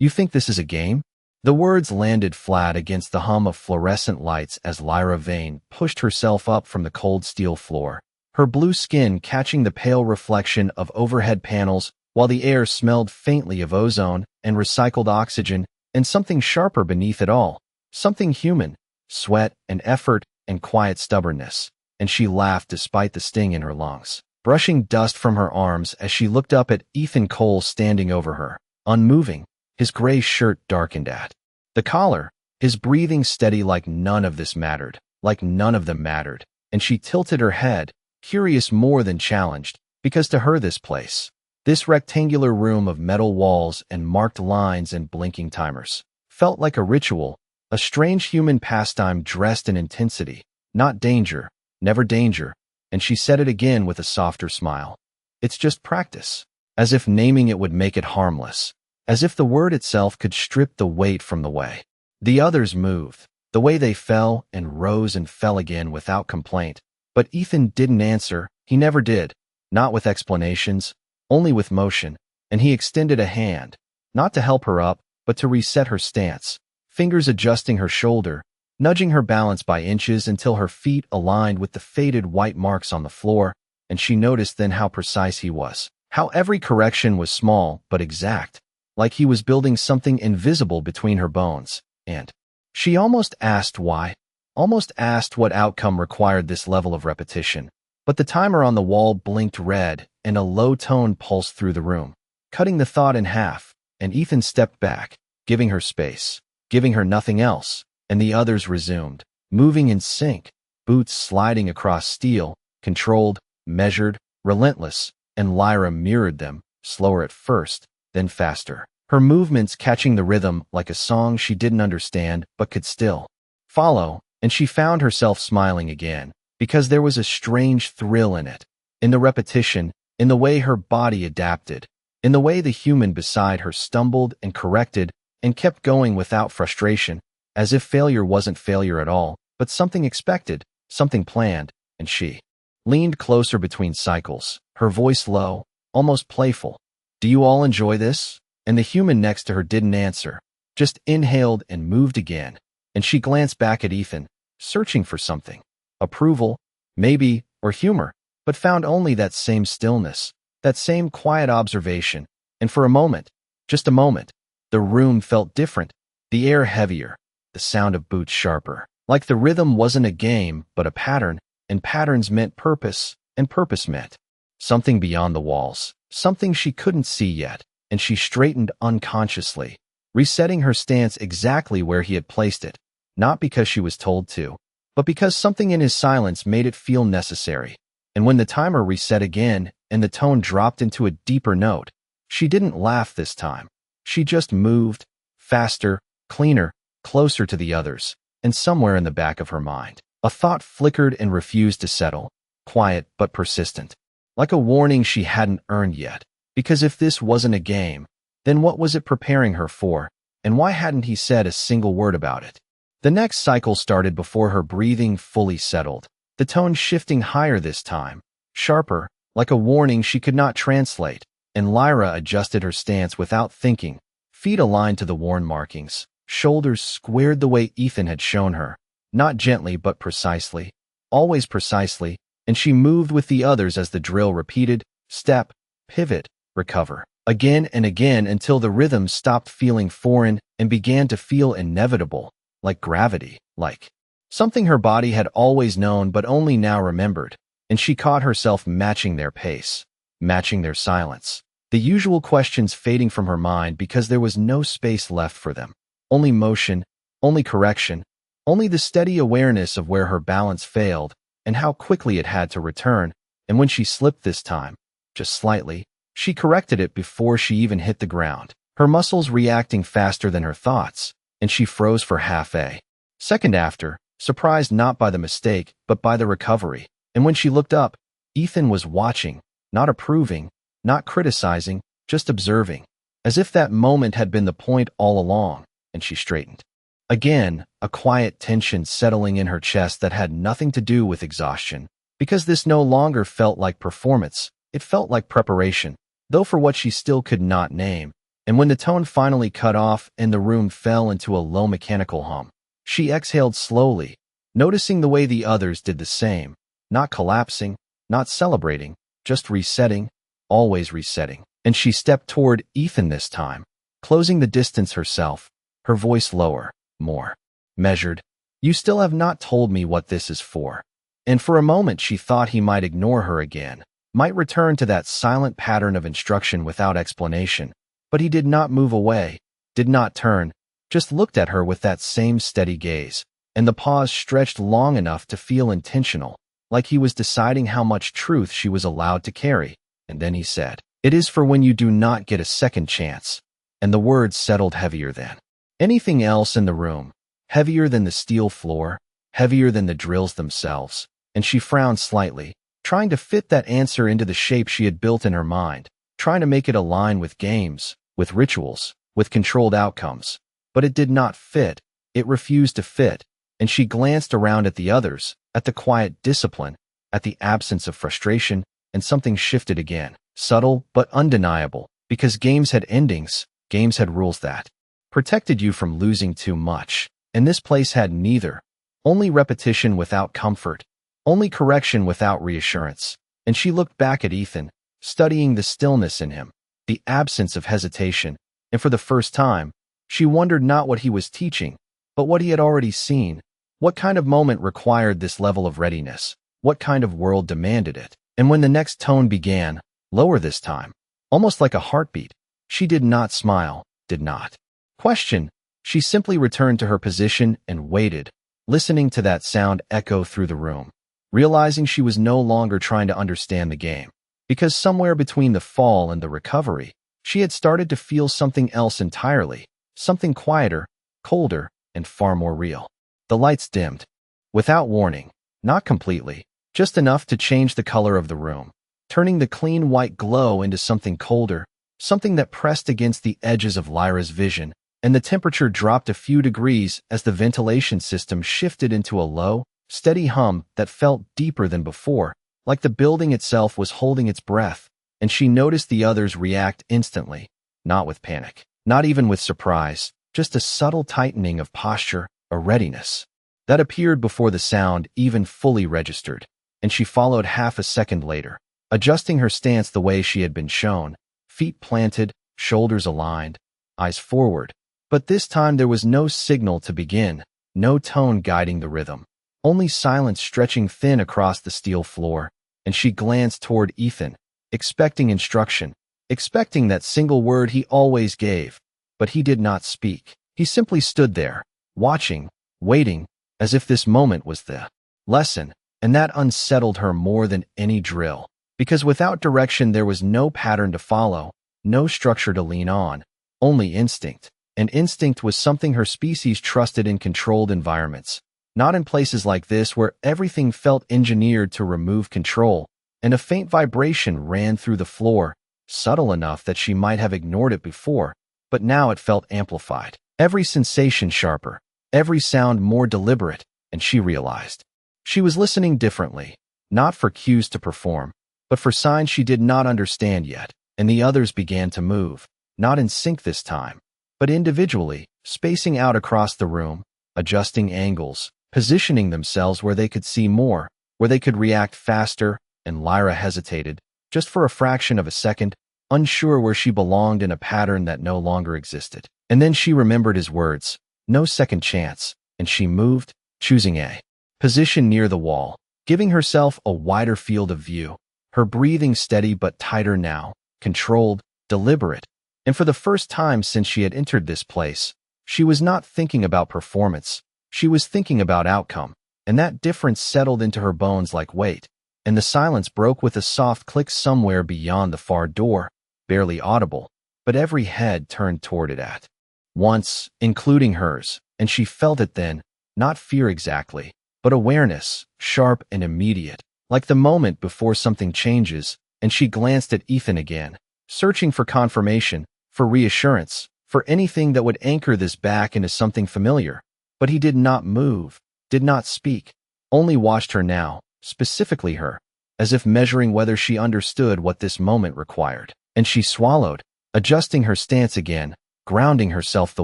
You think this is a game? The words landed flat against the hum of fluorescent lights as Lyra Vane pushed herself up from the cold steel floor, her blue skin catching the pale reflection of overhead panels while the air smelled faintly of ozone and recycled oxygen and something sharper beneath it all, something human, sweat and effort and quiet stubbornness, and she laughed despite the sting in her lungs, brushing dust from her arms as she looked up at Ethan Cole standing over her, unmoving, his gray shirt darkened at the collar, his breathing steady like none of this mattered, like none of them mattered, and she tilted her head, curious more than challenged, because to her this place, this rectangular room of metal walls and marked lines and blinking timers, felt like a ritual, a strange human pastime dressed in intensity, not danger, never danger, and she said it again with a softer smile. It's just practice, as if naming it would make it harmless, as if the word itself could strip the weight from the way. The others moved, the way they fell and rose and fell again without complaint, but Ethan didn't answer, he never did, not with explanations, only with motion, and he extended a hand, not to help her up, but to reset her stance, fingers adjusting her shoulder, nudging her balance by inches until her feet aligned with the faded white marks on the floor, and she noticed then how precise he was, how every correction was small but exact, like he was building something invisible between her bones, and she almost asked why, almost asked what outcome required this level of repetition, but the timer on the wall blinked red and a low tone pulsed through the room, cutting the thought in half, and Ethan stepped back, giving her space, giving her nothing else, and the others resumed, moving in sync, boots sliding across steel, controlled, measured, relentless, and Lyra mirrored them, slower at first, then faster, her movements catching the rhythm like a song she didn't understand but could still follow, and she found herself smiling again, because there was a strange thrill in it, in the repetition, in the way her body adapted, in the way the human beside her stumbled and corrected and kept going without frustration, as if failure wasn't failure at all, but something expected, something planned, and she leaned closer between cycles, her voice low, almost playful. Do you all enjoy this? And the human next to her didn't answer, just inhaled and moved again, and she glanced back at Ethan, searching for something. Approval, maybe, or humor, but found only that same stillness, that same quiet observation, and for a moment, just a moment, the room felt different, the air heavier, the sound of boots sharper, like the rhythm wasn't a game but a pattern, and patterns meant purpose, and purpose meant something beyond the walls, something she couldn't see yet, and she straightened unconsciously, resetting her stance exactly where he had placed it, not because she was told to, but because something in his silence made it feel necessary. And when the timer reset again and the tone dropped into a deeper note, she didn't laugh this time. She just moved, faster, cleaner, closer to the others, and somewhere in the back of her mind, a thought flickered and refused to settle, quiet but persistent, like a warning she hadn't earned yet. Because if this wasn't a game, then what was it preparing her for, and why hadn't he said a single word about it? The next cycle started before her breathing fully settled, the tone shifting higher this time, sharper, like a warning she could not translate, and Lyra adjusted her stance without thinking, feet aligned to the worn markings, shoulders squared the way Ethan had shown her, not gently but precisely, always precisely, and she moved with the others as the drill repeated, step, pivot, recover, again and again until the rhythm stopped feeling foreign and began to feel inevitable, like gravity, like something her body had always known but only now remembered, and she caught herself matching their pace, matching their silence, the usual questions fading from her mind because there was no space left for them, only motion, only correction, only the steady awareness of where her balance failed and how quickly it had to return, and when she slipped this time, just slightly, she corrected it before she even hit the ground, her muscles reacting faster than her thoughts, and she froze for half a second after, surprised not by the mistake but by the recovery, and when she looked up, Ethan was watching, not approving, not criticizing, just observing, as if that moment had been the point all along, and she straightened. Again, a quiet tension settling in her chest that had nothing to do with exhaustion, because this no longer felt like performance, it felt like preparation, though for what she still could not name, And when the tone finally cut off and the room fell into a low mechanical hum, she exhaled slowly, noticing the way the others did the same, not collapsing, not celebrating, just resetting, always resetting. And she stepped toward Ethan this time, closing the distance herself, her voice lower, more measured. "You still have not told me what this is for." And for a moment she thought he might ignore her again, might return to that silent pattern of instruction without explanation. But he did not move away, did not turn, just looked at her with that same steady gaze. And the pause stretched long enough to feel intentional, like he was deciding how much truth she was allowed to carry. And then he said, "It is for when you do not get a second chance." And the words settled heavier than anything else in the room, heavier than the steel floor, heavier than the drills themselves. And she frowned slightly, trying to fit that answer into the shape she had built in her mind, trying to make it align with games, with rituals, with controlled outcomes. But it did not fit. It refused to fit. And she glanced around at the others, at the quiet discipline, at the absence of frustration, and something shifted again, subtle but undeniable, because games had endings, games had rules that protected you from losing too much. And this place had neither. Only repetition without comfort, only correction without reassurance. And she looked back at Ethan, studying the stillness in him, the absence of hesitation, and for the first time, she wondered not what he was teaching, but what he had already seen. What kind of moment required this level of readiness? What kind of world demanded it? And when the next tone began, lower this time, almost like a heartbeat, she did not smile, did not question. She simply returned to her position and waited, listening to that sound echo through the room, realizing she was no longer trying to understand the game. Because somewhere between the fall and the recovery, she had started to feel something else entirely, something quieter, colder, and far more real. The lights dimmed. Without warning, not completely, just enough to change the color of the room, turning the clean white glow into something colder, something that pressed against the edges of Lyra's vision, and the temperature dropped a few degrees as the ventilation system shifted into a low, steady hum that felt deeper than before, like the building itself was holding its breath. And she noticed the others react instantly, not with panic, not even with surprise, just a subtle tightening of posture, a readiness that appeared before the sound even fully registered. And she followed half a second later, adjusting her stance the way she had been shown, feet planted, shoulders aligned, eyes forward. But this time there was no signal to begin, no tone guiding the rhythm, only silence stretching thin across the steel floor. And she glanced toward Ethan, expecting instruction, expecting that single word he always gave. But he did not speak. He simply stood there, watching, waiting, as if this moment was the lesson. And that unsettled her more than any drill. Because without direction there was no pattern to follow, no structure to lean on, only instinct. And instinct was something her species trusted in controlled environments, not in places like this where everything felt engineered to remove control. And a faint vibration ran through the floor, subtle enough that she might have ignored it before, but now it felt amplified. Every sensation sharper, every sound more deliberate, and she realized she was listening differently, not for cues to perform, but for signs she did not understand yet. And the others began to move, not in sync this time, but individually, spacing out across the room, adjusting angles, positioning themselves where they could see more, where they could react faster. And Lyra hesitated, just for a fraction of a second, unsure where she belonged in a pattern that no longer existed. And then she remembered his words, no second chance, and she moved, choosing a position near the wall, giving herself a wider field of view, her breathing steady but tighter now, controlled, deliberate. And for the first time since she had entered this place, she was not thinking about performance, she was thinking about outcome. And that difference settled into her bones like weight. And the silence broke with a soft click somewhere beyond the far door, barely audible, but every head turned toward it at once, including hers. And she felt it then, not fear exactly, but awareness, sharp and immediate, like the moment before something changes. And she glanced at Ethan again, searching for confirmation, for reassurance, for anything that would anchor this back into something familiar. But he did not move, did not speak, only watched her now, specifically her, as if measuring whether she understood what this moment required. And she swallowed, adjusting her stance again, grounding herself the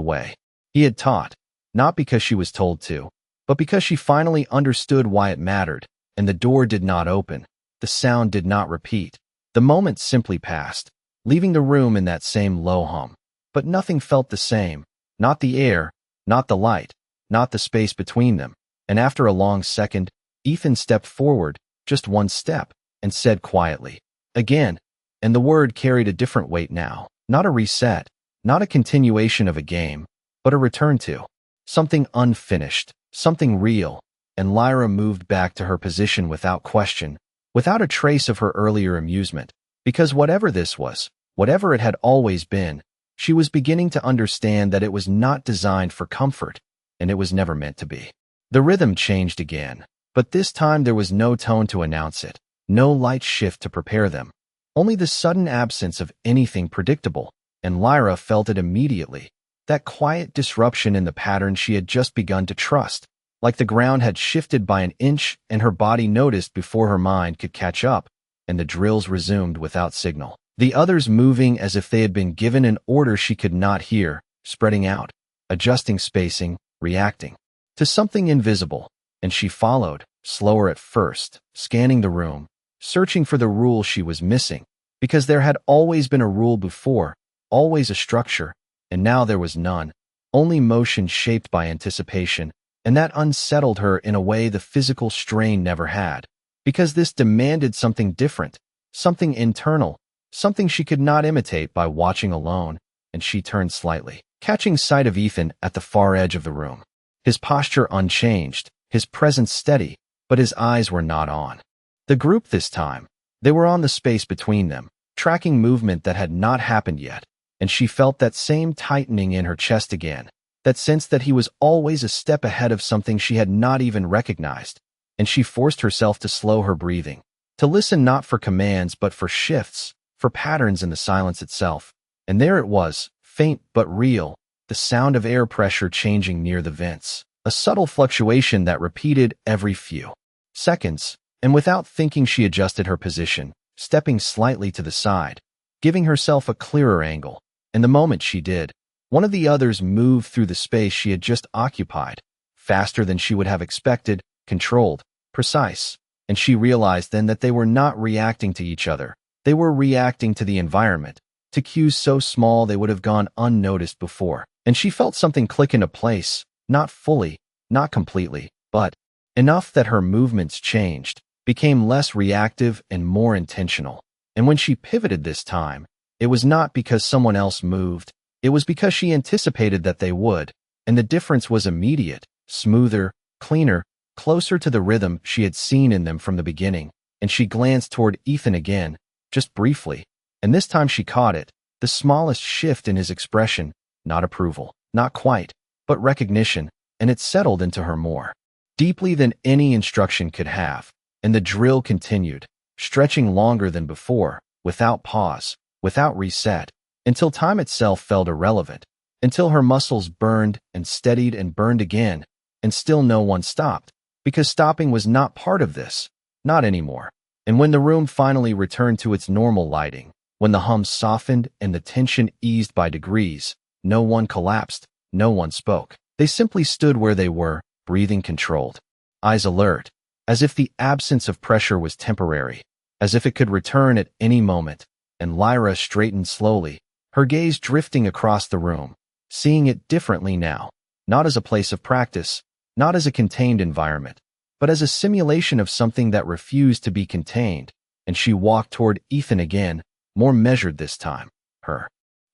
way he had taught, not because she was told to, but because she finally understood why it mattered, and the door did not open. The sound did not repeat. The moment simply passed, leaving the room in that same low hum. But nothing felt the same. Not the air, not the light, not the space between them. And after a long second, Ethan stepped forward, just one step, and said quietly, "Again." And the word carried a different weight now. Not a reset, not a continuation of a game, but a return to something unfinished, something real. And Lyra moved back to her position without question, without a trace of her earlier amusement, because whatever this was, whatever it had always been, she was beginning to understand that it was not designed for comfort, and it was never meant to be. The rhythm changed again, but this time there was no tone to announce it, no light shift to prepare them, only the sudden absence of anything predictable, and Lyra felt it immediately, that quiet disruption in the pattern she had just begun to trust, like the ground had shifted by an inch and her body noticed before her mind could catch up, and the drills resumed without signal. The others moving as if they had been given an order she could not hear, spreading out, adjusting spacing, reacting to something invisible, and she followed, slower at first, scanning the room, searching for the rule she was missing, because there had always been a rule before, always a structure, and now there was none, only motion shaped by anticipation, and that unsettled her in a way the physical strain never had, because this demanded something different, something internal, something she could not imitate by watching alone, and she turned slightly, catching sight of Ethan at the far edge of the room. His posture unchanged, his presence steady, but his eyes were not on the group this time. They were on the space between them, tracking movement that had not happened yet, and she felt that same tightening in her chest again, that sense that he was always a step ahead of something she had not even recognized, and she forced herself to slow her breathing, to listen not for commands but for shifts, for patterns in the silence itself. And there it was, faint but real, the sound of air pressure changing near the vents, a subtle fluctuation that repeated every few seconds, and without thinking she adjusted her position, stepping slightly to the side, giving herself a clearer angle, and the moment she did, one of the others moved through the space she had just occupied, faster than she would have expected, controlled, precise, and she realized then that they were not reacting to each other, they were reacting to the environment, to cues so small they would have gone unnoticed before, and she felt something click into place, not fully, not completely, but enough that her movements changed, became less reactive and more intentional. And when she pivoted this time, it was not because someone else moved, it was because she anticipated that they would, and the difference was immediate, smoother, cleaner, closer to the rhythm she had seen in them from the beginning, and she glanced toward Ethan again, just briefly, and this time she caught it, the smallest shift in his expression, not approval, not quite, but recognition, and it settled into her more deeply than any instruction could have, and the drill continued, stretching longer than before, without pause, without reset, until time itself felt irrelevant, until her muscles burned and steadied and burned again, and still no one stopped, because stopping was not part of this, not anymore. And when the room finally returned to its normal lighting, when the hum softened and the tension eased by degrees, no one collapsed, no one spoke. They simply stood where they were, breathing controlled, eyes alert, as if the absence of pressure was temporary, as if it could return at any moment. And Lyra straightened slowly, her gaze drifting across the room, seeing it differently now, not as a place of practice, not as a contained environment, but as a simulation of something that refused to be contained. And she walked toward Ethan again, more measured this time, her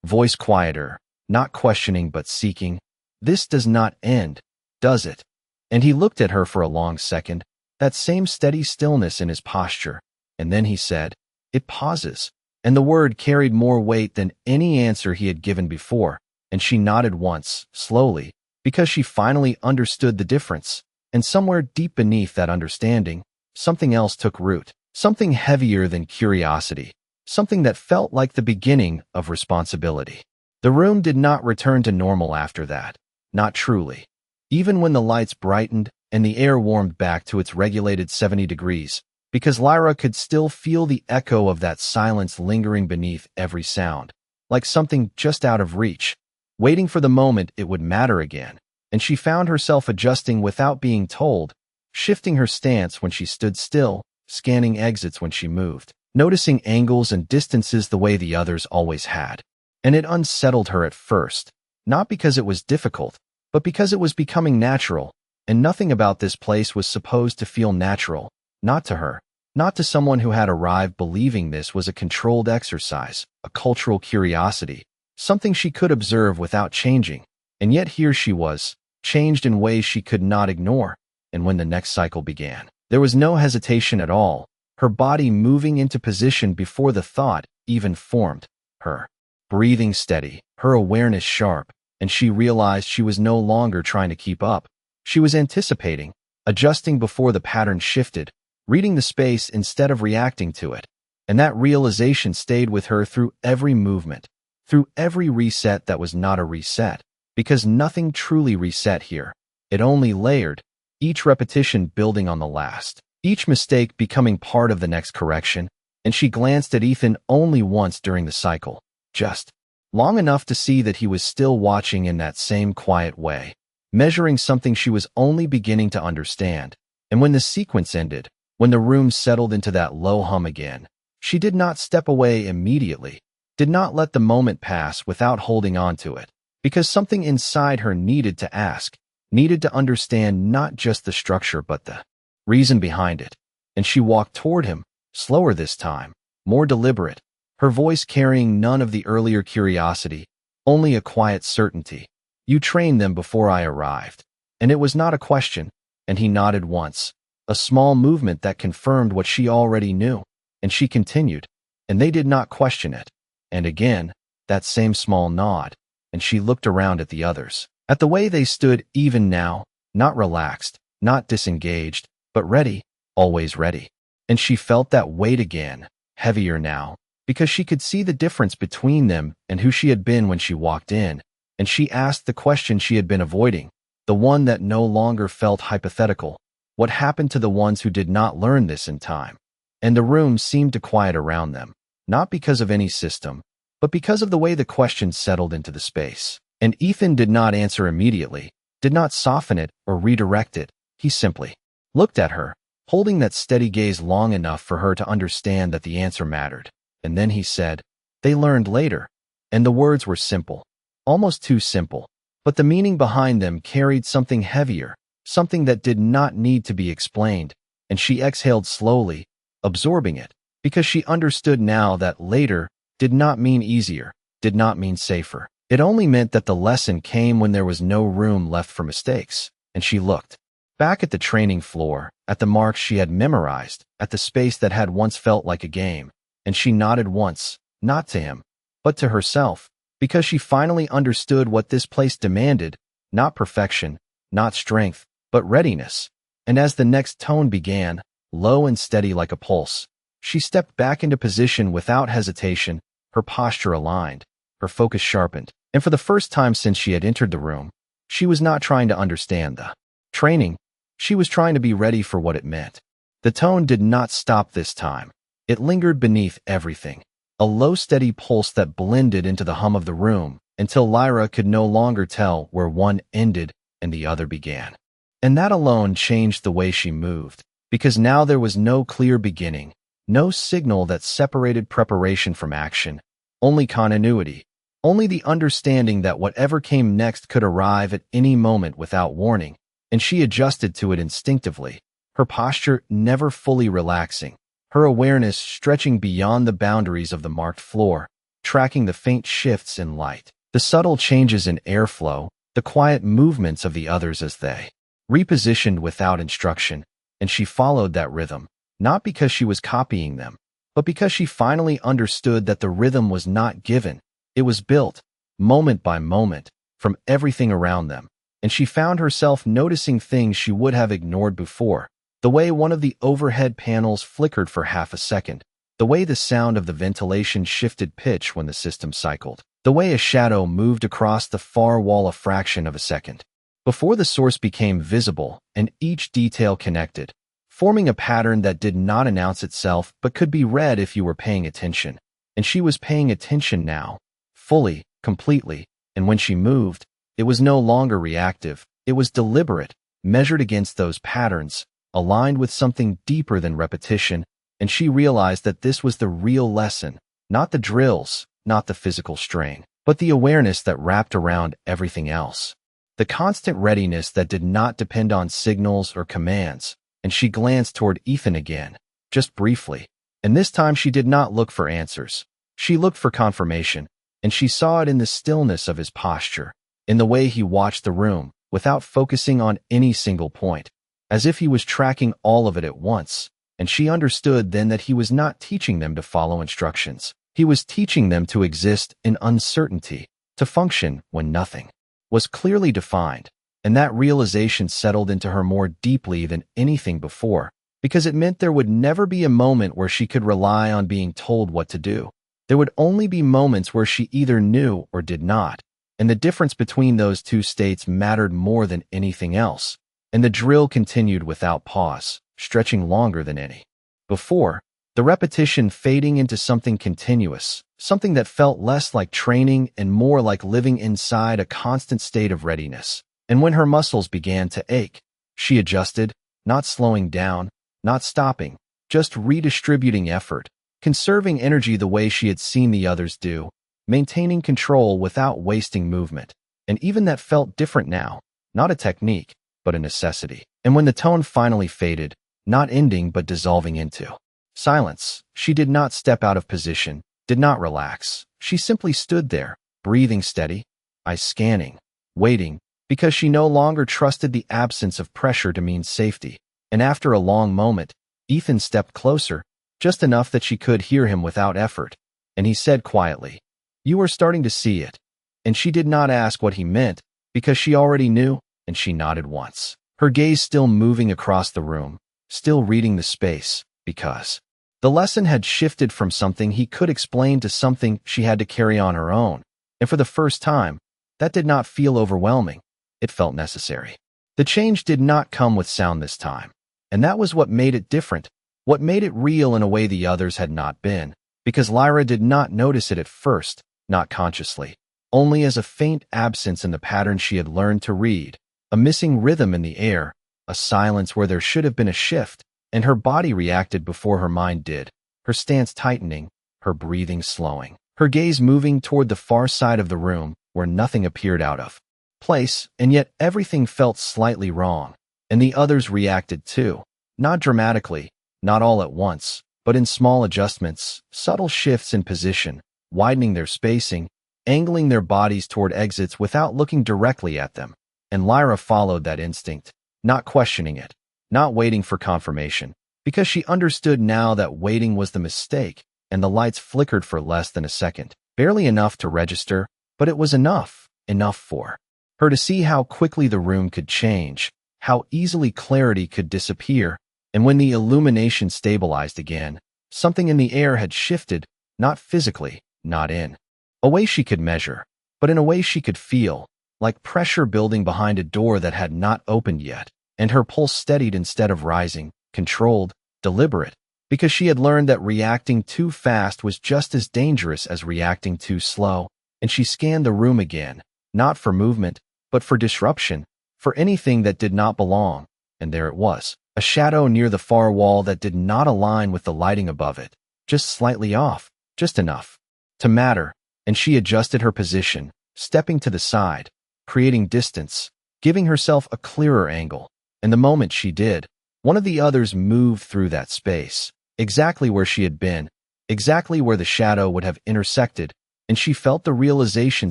voice quieter, not questioning but seeking. "This does not end, does it?" And he looked at her for a long second, that same steady stillness in his posture, and then he said, "It pauses." And the word carried more weight than any answer he had given before, and she nodded once, slowly, because she finally understood the difference. And somewhere deep beneath that understanding, something else took root, something heavier than curiosity, something that felt like the beginning of responsibility. The room did not return to normal after that, not truly. Even when the lights brightened and the air warmed back to its regulated 70 degrees, because Lyra could still feel the echo of that silence lingering beneath every sound. like something just out of reach, waiting for the moment it would matter again. And she found herself adjusting without being told, shifting her stance when she stood still, scanning exits when she moved, noticing angles and distances the way the others always had. And it unsettled her at first, not because it was difficult, but because it was becoming natural, and nothing about this place was supposed to feel natural, not to her, not to someone who had arrived believing this was a controlled exercise, a cultural curiosity, something she could observe without changing. And yet here she was, changed in ways she could not ignore. And when the next cycle began, there was no hesitation at all, her body moving into position before the thought even formed, her breathing steady, her awareness sharp, and she realized she was no longer trying to keep up. She was anticipating, adjusting before the pattern shifted, reading the space instead of reacting to it. And that realization stayed with her through every movement, through every reset that was not a reset, because nothing truly reset here. It only layered, each repetition building on the last, each mistake becoming part of the next correction. And she glanced at Ethan only once during the cycle, just long enough to see that he was still watching in that same quiet way, measuring something she was only beginning to understand. And when the sequence ended, when the room settled into that low hum again, she did not step away immediately, did not let the moment pass without holding on to it, because something inside her needed to ask, needed to understand not just the structure but the reason behind it. And she walked toward him, slower this time, more deliberate, her voice carrying none of the earlier curiosity, only a quiet certainty. You trained them before I arrived. And it was not a question, and he nodded once, a small movement that confirmed what she already knew. And she continued, and they did not question it. And again, that same small nod, and she looked around at the others, at the way they stood even now, not relaxed, not disengaged, but ready, always ready. And she felt that weight again, heavier now, because she could see the difference between them and who she had been when she walked in. And she asked the question she had been avoiding, the one that no longer felt hypothetical. What happened to the ones who did not learn this in time? And the room seemed to quiet around them, not because of any system, but because of the way the question settled into the space. And Ethan did not answer immediately, did not soften it or redirect it. He simply looked at her, holding that steady gaze long enough for her to understand that the answer mattered. And then he said, "They learned later." And the words were simple, almost too simple, but the meaning behind them carried something heavier, something that did not need to be explained. And she exhaled slowly, absorbing it, because she understood now that later did not mean easier, did not mean safer. It only meant that the lesson came when there was no room left for mistakes. And she looked back at the training floor, at the marks she had memorized, at the space that had once felt like a game. And she nodded once, not to him, but to herself, because she finally understood what this place demanded, not perfection, not strength, but readiness. And as the next tone began, low and steady like a pulse, she stepped back into position without hesitation, her posture aligned, her focus sharpened. And for the first time since she had entered the room, she was not trying to understand the training. She was trying to be ready for what it meant. The tone did not stop this time. It lingered beneath everything, a low steady pulse that blended into the hum of the room until Lyra could no longer tell where one ended and the other began. And that alone changed the way she moved, because now there was no clear beginning, no signal that separated preparation from action, only continuity, only the understanding that whatever came next could arrive at any moment without warning. And she adjusted to it instinctively, her posture never fully relaxing, her awareness stretching beyond the boundaries of the marked floor, tracking the faint shifts in light, the subtle changes in airflow, the quiet movements of the others as they repositioned without instruction. And she followed that rhythm, not because she was copying them, but because she finally understood that the rhythm was not given. It was built, moment by moment, from everything around them. And she found herself noticing things she would have ignored before. The way one of the overhead panels flickered for half a second, the way the sound of the ventilation shifted pitch when the system cycled, the way a shadow moved across the far wall a fraction of a second, before the source became visible, and each detail connected, forming a pattern that did not announce itself but could be read if you were paying attention. And she was paying attention now, fully, completely, and when she moved, it was no longer reactive, it was deliberate, measured against those patterns, aligned with something deeper than repetition, and she realized that this was the real lesson, not the drills, not the physical strain, but the awareness that wrapped around everything else. The constant readiness that did not depend on signals or commands, and she glanced toward Ethan again, just briefly, and this time she did not look for answers. She looked for confirmation, and she saw it in the stillness of his posture, in the way he watched the room, without focusing on any single point, as if he was tracking all of it at once, and she understood then that he was not teaching them to follow instructions. He was teaching them to exist in uncertainty, to function when nothing was clearly defined, and that realization settled into her more deeply than anything before, because it meant there would never be a moment where she could rely on being told what to do. There would only be moments where she either knew or did not, and the difference between those two states mattered more than anything else, and the drill continued without pause, stretching longer than any before, the repetition fading into something continuous, something that felt less like training and more like living inside a constant state of readiness. And when her muscles began to ache, she adjusted, not slowing down, not stopping, just redistributing effort, conserving energy the way she had seen the others do, maintaining control without wasting movement. And even that felt different now, not a technique, but a necessity. And when the tone finally faded, not ending but dissolving into silence, she did not step out of position, did not relax. She simply stood there, breathing steady, eyes scanning, waiting, because she no longer trusted the absence of pressure to mean safety. And after a long moment, Ethan stepped closer, just enough that she could hear him without effort, and he said quietly, "You are starting to see it." And she did not ask what he meant, because she already knew, and she nodded once, her gaze still moving across the room, still reading the space, because the lesson had shifted from something he could explain to something she had to carry on her own, and for the first time, that did not feel overwhelming. It felt necessary. The change did not come with sound this time, and that was what made it different, what made it real in a way the others had not been, because Lyra did not notice it at first, not consciously, only as a faint absence in the pattern she had learned to read, a missing rhythm in the air, a silence where there should have been a shift, and her body reacted before her mind did, her stance tightening, her breathing slowing, her gaze moving toward the far side of the room where nothing appeared out of place, and yet everything felt slightly wrong, and the others reacted too, not dramatically, not all at once, but in small adjustments, subtle shifts in position, widening their spacing, angling their bodies toward exits without looking directly at them, and Lyra followed that instinct, not questioning it, not waiting for confirmation, because she understood now that waiting was the mistake, and the lights flickered for less than a second, barely enough to register, but it was enough for her to see how quickly the room could change, how easily clarity could disappear, and when the illumination stabilized again, something in the air had shifted, not physically, not in a way she could measure, but in a way she could feel, like pressure building behind a door that had not opened yet, and her pulse steadied instead of rising, controlled, deliberate, because she had learned that reacting too fast was just as dangerous as reacting too slow, and she scanned the room again, not for movement, but for disruption, for anything that did not belong, and there it was, a shadow near the far wall that did not align with the lighting above it, just slightly off, just enough to matter, and she adjusted her position, stepping to the side, creating distance, giving herself a clearer angle, and the moment she did, one of the others moved through that space, exactly where she had been, exactly where the shadow would have intersected, and she felt the realization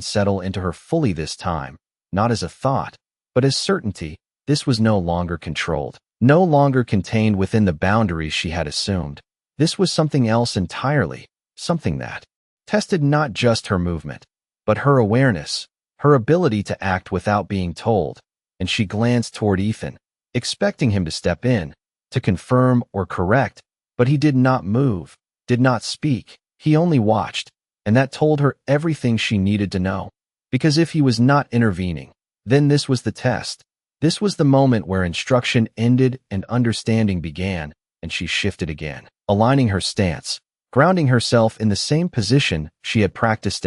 settle into her fully this time, not as a thought, but as certainty. This was no longer controlled, no longer contained within the boundaries she had assumed. This was something else entirely, something that tested not just her movement, but her awareness, her ability to act without being told, and she glanced toward Ethan, expecting him to step in, to confirm or correct, but he did not move, did not speak, he only watched, and that told her everything she needed to know, because if he was not intervening, then this was the test. This was the moment where instruction ended and understanding began, and she shifted again, aligning her stance, grounding herself in the same position she had practiced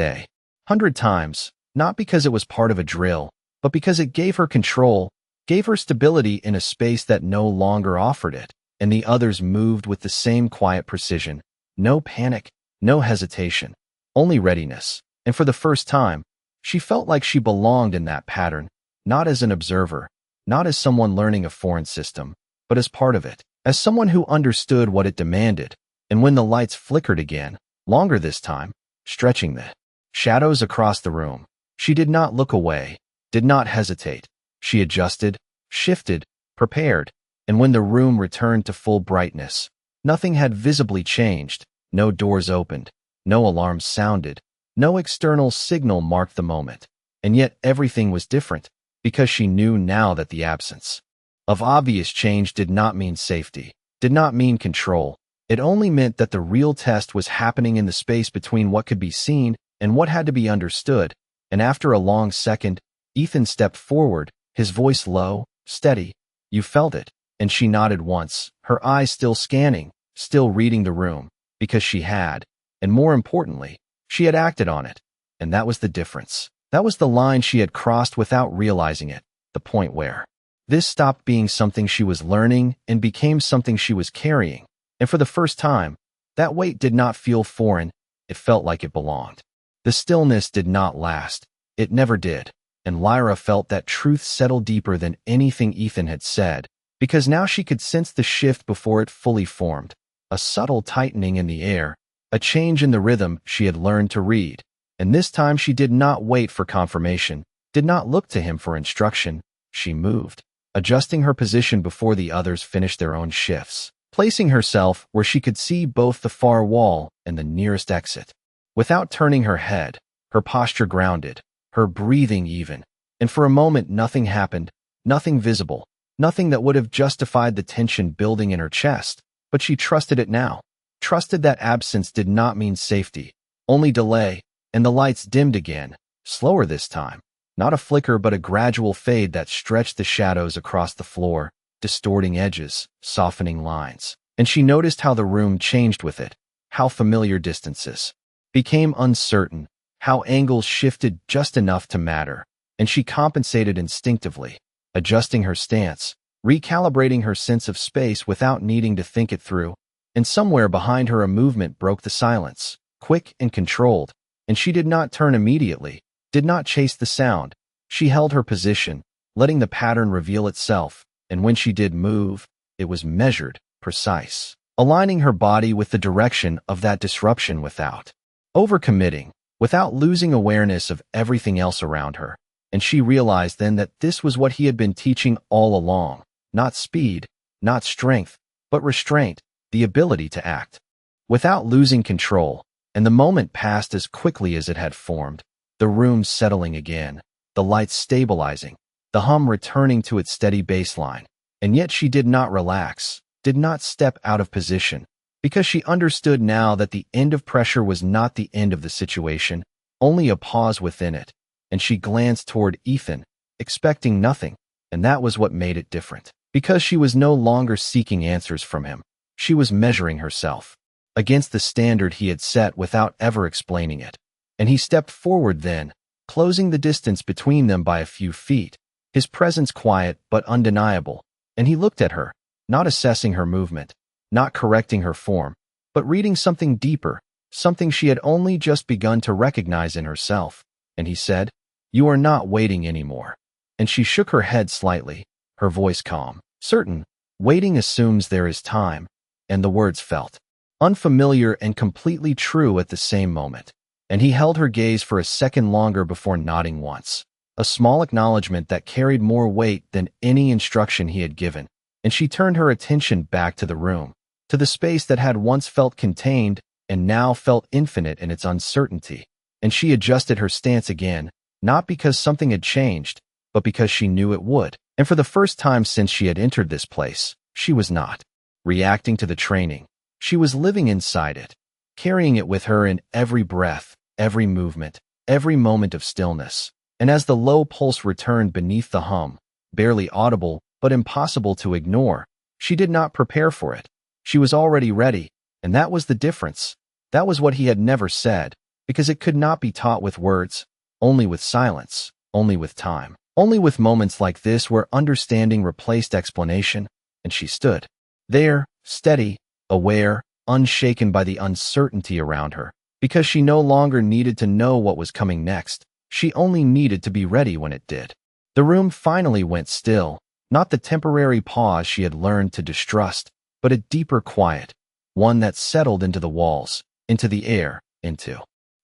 100 times, not because it was part of a drill, but because it gave her control, gave her stability in a space that no longer offered it, and the others moved with the same quiet precision. No panic, no hesitation, only readiness. And for the first time, she felt like she belonged in that pattern, not as an observer, not as someone learning a foreign system, but as part of it, as someone who understood what it demanded. And when the lights flickered again, longer this time, stretching the shadows across the room, she did not look away, did not hesitate. She adjusted, shifted, prepared, and when the room returned to full brightness, nothing had visibly changed. No doors opened, no alarms sounded, no external signal marked the moment. And yet everything was different, because she knew now that the absence of obvious change did not mean safety, did not mean control. It only meant that the real test was happening in the space between what could be seen and what had to be understood. And after a long second, Ethan stepped forward, his voice low, steady. "You felt it." And she nodded once, her eyes still scanning, still reading the room, because she had, and more importantly, she had acted on it. And that was the difference. That was the line she had crossed without realizing it, the point where this stopped being something she was learning and became something she was carrying. And for the first time, that weight did not feel foreign, it felt like it belonged. The stillness did not last. It never did. And Lyra felt that truth settle deeper than anything Ethan had said, because now she could sense the shift before it fully formed. A subtle tightening in the air, a change in the rhythm she had learned to read. And this time she did not wait for confirmation, did not look to him for instruction. She moved, adjusting her position before the others finished their own shifts, placing herself where she could see both the far wall and the nearest exit. Without turning her head, her posture grounded, her breathing even. And for a moment nothing happened, nothing visible, nothing that would have justified the tension building in her chest. But she trusted it now, trusted that absence did not mean safety, only delay. And the lights dimmed again, slower this time. Not a flicker but a gradual fade that stretched the shadows across the floor, distorting edges, softening lines. And she noticed how the room changed with it, how familiar distances became uncertain, how angles shifted just enough to matter. And she compensated instinctively, adjusting her stance, recalibrating her sense of space without needing to think it through. And somewhere behind her a movement broke the silence, quick and controlled. And she did not turn immediately, did not chase the sound. She held her position, letting the pattern reveal itself. And when she did move, it was measured, precise, aligning her body with the direction of that disruption without overcommitting, without losing awareness of everything else around her. And she realized then that this was what he had been teaching all along. Not speed, not strength, but restraint, the ability to act without losing control. And the moment passed as quickly as it had formed, the room settling again, the lights stabilizing, the hum returning to its steady baseline. And yet she did not relax, did not step out of position, because she understood now that the end of pressure was not the end of the situation, only a pause within it. And she glanced toward Ethan, expecting nothing, and that was what made it different. Because she was no longer seeking answers from him, she was measuring herself against the standard he had set without ever explaining it. And he stepped forward then, closing the distance between them by a few feet, his presence quiet but undeniable. And he looked at her, not assessing her movement, not correcting her form, but reading something deeper, something she had only just begun to recognize in herself. And he said, "You are not waiting anymore." And she shook her head slightly, her voice calm, certain. Waiting assumes there is time. And the words felt unfamiliar and completely true at the same moment. And he held her gaze for a second longer before nodding once, a small acknowledgement that carried more weight than any instruction he had given. And she turned her attention back to the room, to the space that had once felt contained and now felt infinite in its uncertainty. And she adjusted her stance again, not because something had changed, but because she knew it would. And for the first time since she had entered this place, she was not reacting to the training. She was living inside it, carrying it with her in every breath, every movement, every moment of stillness. And as the low pulse returned beneath the hum, barely audible but impossible to ignore, she did not prepare for it. She was already ready, and that was the difference. That was what he had never said, because it could not be taught with words, only with silence, only with time, only with moments like this where understanding replaced explanation, and she stood there, steady, aware, unshaken by the uncertainty around her, because she no longer needed to know what was coming next. She only needed to be ready when it did. The room finally went still, not the temporary pause she had learned to distrust, but a deeper quiet, one that settled into the walls, into the air, into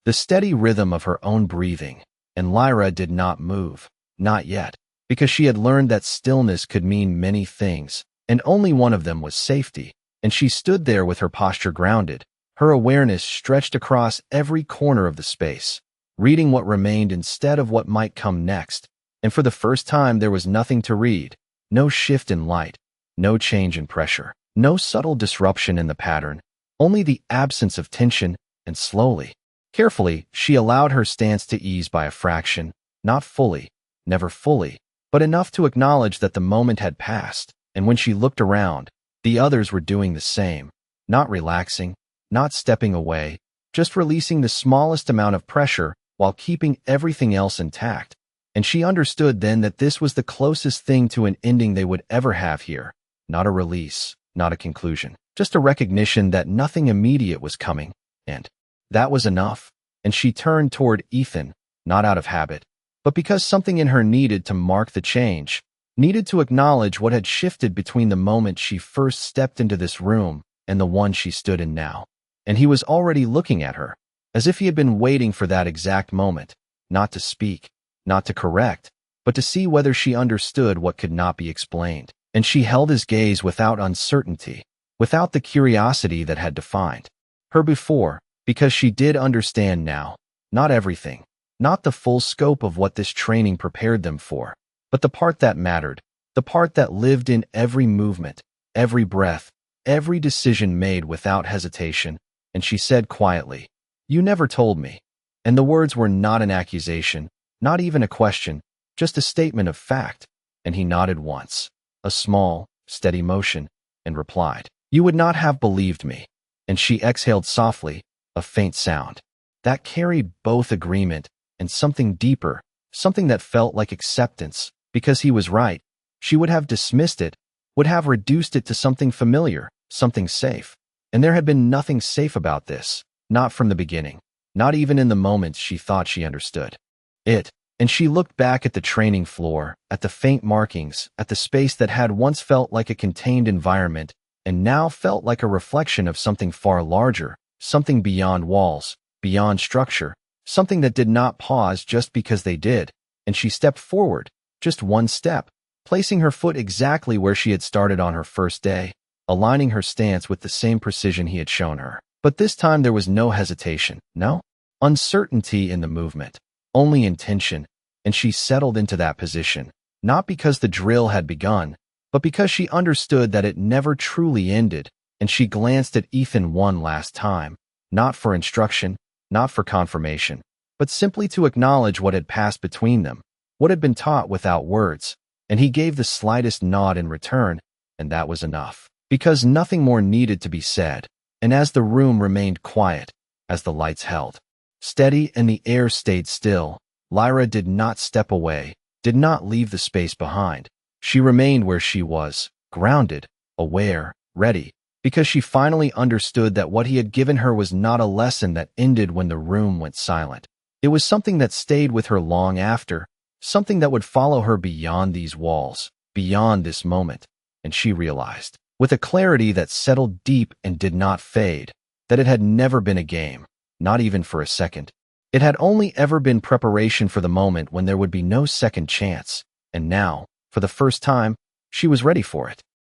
the steady rhythm of her own breathing. And Lyra did not move, not yet, because she had learned that stillness could mean many things, and only one of them was safety. And she stood there with her posture grounded, her awareness stretched across every corner of the space, reading what remained instead of what might come next. And for the first time there was nothing to read, no shift in light, no change in pressure, no subtle disruption in the pattern, only the absence of tension. And slowly, carefully, she allowed her stance to ease by a fraction, not fully, never fully, but enough to acknowledge that the moment had passed. And when she looked around, the others were doing the same, not relaxing, not stepping away, just releasing the smallest amount of pressure while keeping everything else intact. And she understood then that this was the closest thing to an ending they would ever have here. Not a release, not a conclusion, just a recognition that nothing immediate was coming, and that was enough. And she turned toward Ethan, not out of habit, but because something in her needed to mark the change, needed to acknowledge what had shifted between the moment she first stepped into this room and the one she stood in now. And he was already looking at her, as if he had been waiting for that exact moment, not to speak, not to correct, but to see whether she understood what could not be explained. And she held his gaze without uncertainty, without the curiosity that had defined her before, because she did understand now, not everything, not the full scope of what this training prepared them for, but the part that mattered, the part that lived in every movement, every breath, every decision made without hesitation. And she said quietly, "You never told me." And the words were not an accusation, not even a question, just a statement of fact. And he nodded once, a small, steady motion, and replied, "You would not have believed me." And she exhaled softly, a faint sound that carried both agreement and something deeper, something that felt like acceptance. Because he was right, she would have dismissed it, would have reduced it to something familiar, something safe. And there had been nothing safe about this, not from the beginning, not even in the moments she thought she understood it. And she looked back at the training floor, at the faint markings, at the space that had once felt like a contained environment, and now felt like a reflection of something far larger, something beyond walls, beyond structure, something that did not pause just because they did. And she stepped forward, just one step, placing her foot exactly where she had started on her first day, aligning her stance with the same precision he had shown her. But this time there was no hesitation, no uncertainty in the movement, only intention. And she settled into that position, not because the drill had begun, but because she understood that it never truly ended. And she glanced at Ethan one last time, not for instruction, not for confirmation, but simply to acknowledge what had passed between them, what had been taught without words. And he gave the slightest nod in return, and that was enough, because nothing more needed to be said. And as the room remained quiet, as the lights held steady and the air stayed still, Lyra did not step away, did not leave the space behind. She remained where she was, grounded, aware, ready, because she finally understood that what he had given her was not a lesson that ended when the room went silent. It was something that stayed with her long after, something that would follow her beyond these walls, beyond this moment. And she realized, with a clarity that settled deep and did not fade, that it had never been a game, not even for a second. It had only ever been preparation for the moment when there would be no second chance. And now, for the first time, she was ready for it.